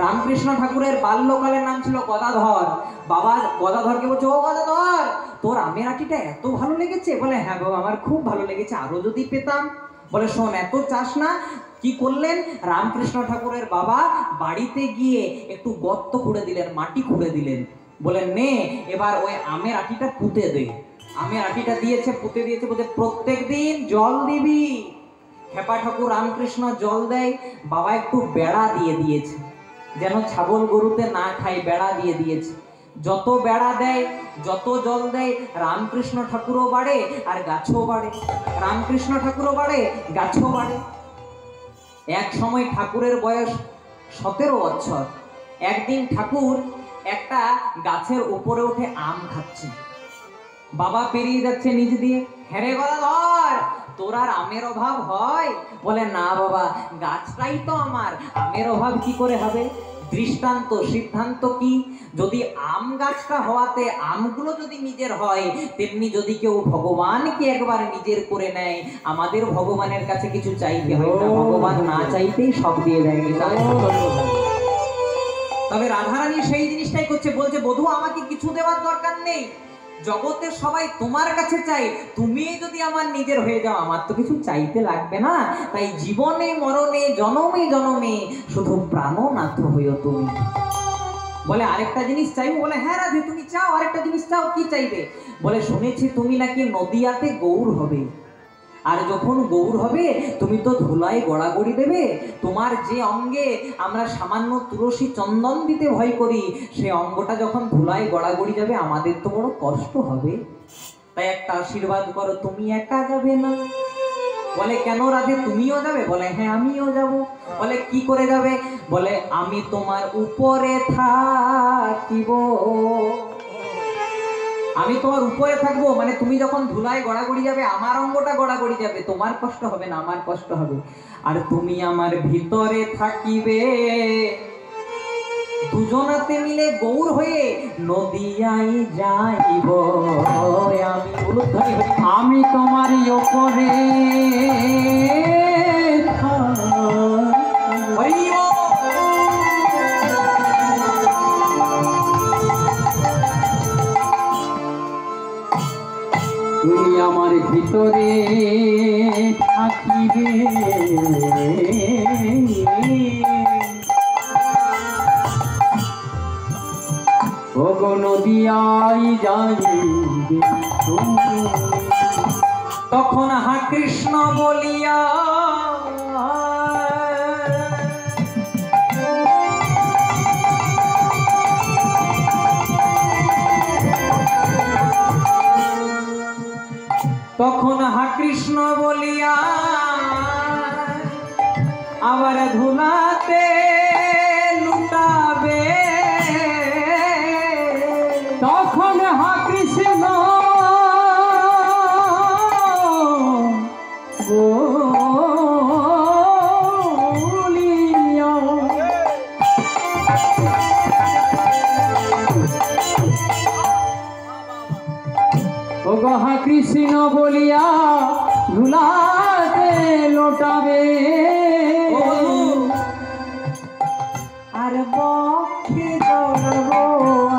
রামকৃষ্ণ ঠাকুরের বাল্যকালের নাম ছিল গদাধর। বাবা গদাধরকে বলছে, ও গদাধর, তোর আমের আটিটা এত ভালো লেগেছে? বলে, হ্যাঁ বাবা, আমার খুব ভালো লেগেছে, আরো যদি পেতাম। বলে, শোন, এত চাস না। কি করলেন? রামকৃষ্ণ ঠাকুরের বাবা বাড়িতে গিয়ে একটু গর্ত খুঁড়ে দিলেন, মাটি খুঁড়ে দিলেন। বলেন, নে এবার ওই আমের আটিটা পুঁতে দে। আমের আটিটা দিয়েছে, পুঁতে দিয়েছে, বলছে প্রত্যেক দিন জল দিবি। খেপা ঠাকুর রামকৃষ্ণ জল দেয়। বাবা একটু বেড়া দিয়ে দিয়েছে, যেন ছাগল গরুতে না খায়, বেড়া দিয়ে দিয়েছে। যত বেড়া দেয়, যত জল দেয়, রামকৃষ্ণ ঠাকুরও বাড়ে আর গাছও বাড়ে। রামকৃষ্ণ ঠাকুরও বাড়ে, গাছও বাড়ে। এক সময় ঠাকুরের বয়স 17 বছর। একদিন ঠাকুর একটা গাছের উপরে উঠে আম খাচ্ছে। বাবা পেরিয়ে যাচ্ছে নিচ দিয়ে, হ্যাঁ রে গদাধর, তোর আর আমের অভাব হয়? বলে, না বাবা, গাছটাই তো আমার, আমের অভাব কি করে হবে? দৃষ্টান্ত, সিদ্ধান্ত কি? যদি আম গাছটা হওয়াতে আমগুলো যদি নিজের হয়, তেমনি যদি কেউ ভগবানকে একবার নিজের করে নেয়, আমাদের ভগবানের কাছে কিছু চাইতে হয় না, ভগবান না চাইতেই সব দিয়ে দেয়। তবে রাধারানী সেই জিনিসটাই করছে, বলছে, বধূ আমাকে কিছু দেওয়ার দরকার নেই, জগতের সবাই তোমার কাছে চাই, তুমি যদি আমার নিজের হয়ে যাও, আমার তো কিছু চাইতে লাগবে না। তাই জীবনে মরণে জনমে জনমে শুধু প্রাণনাথ হইও তুমি। বলে, আরেকটা জিনিস চাইবো? বলে, হ্যাঁ রাধে, তুমি চাও, আরেকটা জিনিস চাও, কি চাইবে? বলে, শুনেছি তুমি নাকি নদিয়াতে গৌর হবে, আর যখন গৌর হবে তুমি তো ধুলায় গড়াগড়ি দেবে। তোমার যে অঙ্গে আমরা সামান্য তুলসী চন্দন দিতে ভয় করি, সে অঙ্গটা যখন ধুলায় গড়াগড়ি যাবে, আমাদের তো বড় কষ্ট হবে। তাই একটা আশীর্বাদ করো, তুমি একা যাবে না। বলে, কেন রাধে, তুমিও যাবে? বলে, হ্যাঁ আমিও যাব। বলে, কি করে যাবে? বলে, আমি তোমার উপরে থাকিব। আমি তোমার উপরে থাকবো, মানে তুমি যখন ধুলায় গড়াগড়ি যাবে, আমার অঙ্গটা গড়াগড়ি যাবে, তোমার কষ্ট হবে না, আমার কষ্ট হবে। আর তুমি আমার ভিতরে থাকিবে, দুজনাতে মিলে গৌর হয়ে নদিয়ায় যাইব। আমি তোমারই উপরে তুমি আমার ভিতরে থাকিবে, ওগো নদিয়ায় যাইবে। তখন হা কৃষ্ণ বলিয়া তখন হা কৃষ্ণ বলিয়া আবার ধুলাতে লুটাবে। তখন হা কৃষ্ণ বলিয়া ও গহা কৃষ্ণ বলিয়া ধুলাতে লোটাবে। আর বক্ষে জড়াবো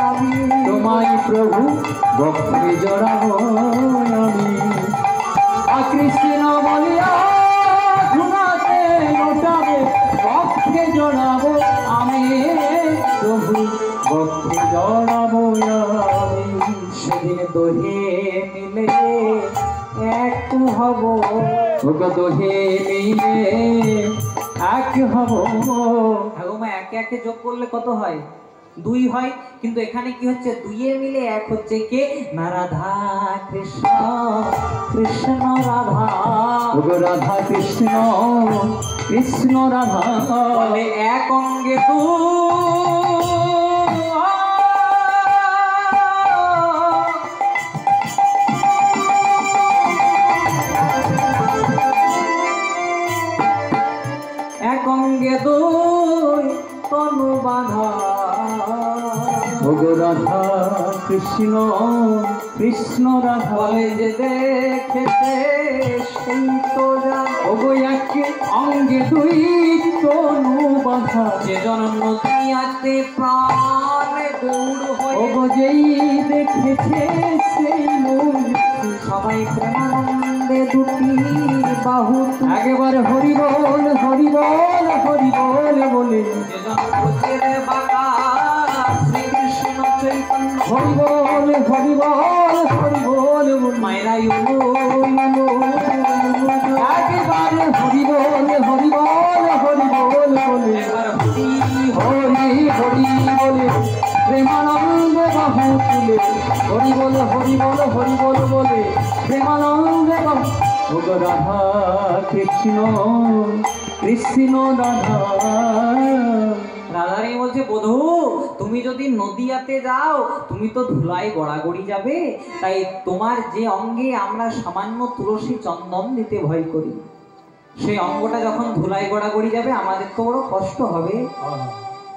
আমি, তোমায় প্রভু বক্ষে জড়াবো আমি। কৃষ্ণ বলিয়া ধুলাতে লোটাবে, বক্ষে জড়াবো আমি, প্রভু বক্ষে জড়াবো আমি। সেদিন দোহে মিলে এক হব, দোহে মিলে এক হব। ঠাকুমা, একে একে যোগ করলে কত হয়? 2 হয়। কিন্তু এখানে কি হচ্ছে? 2 মিলে 1 হচ্ছে কে? না রাধা কৃষ্ণ, কৃষ্ণ রাধা, রাধা কৃষ্ণ, কৃষ্ণ রাধা। বলে, এক অঙ্গে এক অঙ্গে 2 তনু বাঁধা। ওগো রাধা কৃষ্ণ কৃষ্ণ রাধা বলে যে দেখেছে সেই তো জানে। ওগো এক অঙ্গে দুই তনু বাঁধা যে জন নদিয়াতে প্রাণে গৌর হয়ে ওগো যেই দেখেছে সেই মূর্তি সবাই প্রেমানন্দে দুটি বাহু একেবারে হরি বল হরি বল হরি বল বলে যে জন বুঝের বাঁকা শ্রীকৃষ্ণ চৈতন্য হরি বল হরি বল হরি বল বলে মায়েরা একেবারে হরি বল হরি বল হরি বল বলে একবার হরি হরি হরি বলে প্রেমানন্দ বাহু তুলে হরি বল হরি বল হরি বল বলে প্রেমানন্দ বাহু ওগো রাধা কৃষ্ণ কৃষ্ণ রাধা রাধারানী বলছে বধূ তুমি যদি নদিয়াতে যাও তুমি তো ধুলায় গড়াগড়ি যাবে, তাই তোমার যে অঙ্গে আমরা সামান্য তুলসী চন্দন দিতে ভয় করি সেই অঙ্গটা যখন ধুলায় গড়াগড়ি যাবে আমাদের তো বড় কষ্ট হবে,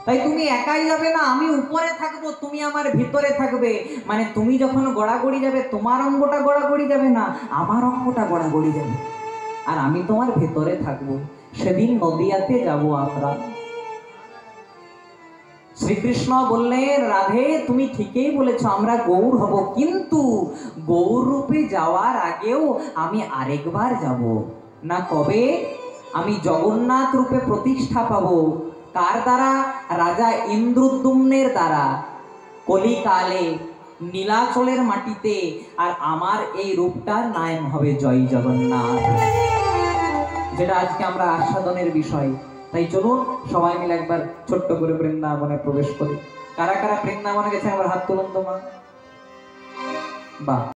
তাই তুমি একাই যাবে না, আমি উপরে থাকবো, তুমি আমার ভিতরে থাকবে। মানে তুমি যখন গড়াগড়ি যাবে তোমার অঙ্গটা গড়াগড়ি যাবে না, আমার অঙ্গটা গড়াগড়ি যাবে, আর আমি তোমার ভেতরে থাকবো। সেদিন নদিয়াতে যাব আমরা। শ্রীকৃষ্ণ বললেন রাধে তুমি ঠিকই বলেছ, আমরা গৌর হব, কিন্তু গৌর রূপে যাওয়ার আগেও আমি আরেকবার যাব। না কবে? আমি জগন্নাথ রূপে প্রতিষ্ঠা পাবো। কার দ্বারা? রাজা ইন্দ্রদ্যুম্নের দ্বারা, কলিকালে নীলাচলের মাটিতে। আর আমার এই রূপটার নাম হবে জয় জগন্নাথ, যেটা আজকে আমরা আস্বাদনের বিষয়। তাই চলুন সবাই মিলে একবার ছোট্ট করে বৃন্দাবনে প্রবেশ করি। কারা কারা বৃন্দাবনে গেছে একবার হাত তুলুন তো মা। বাহ।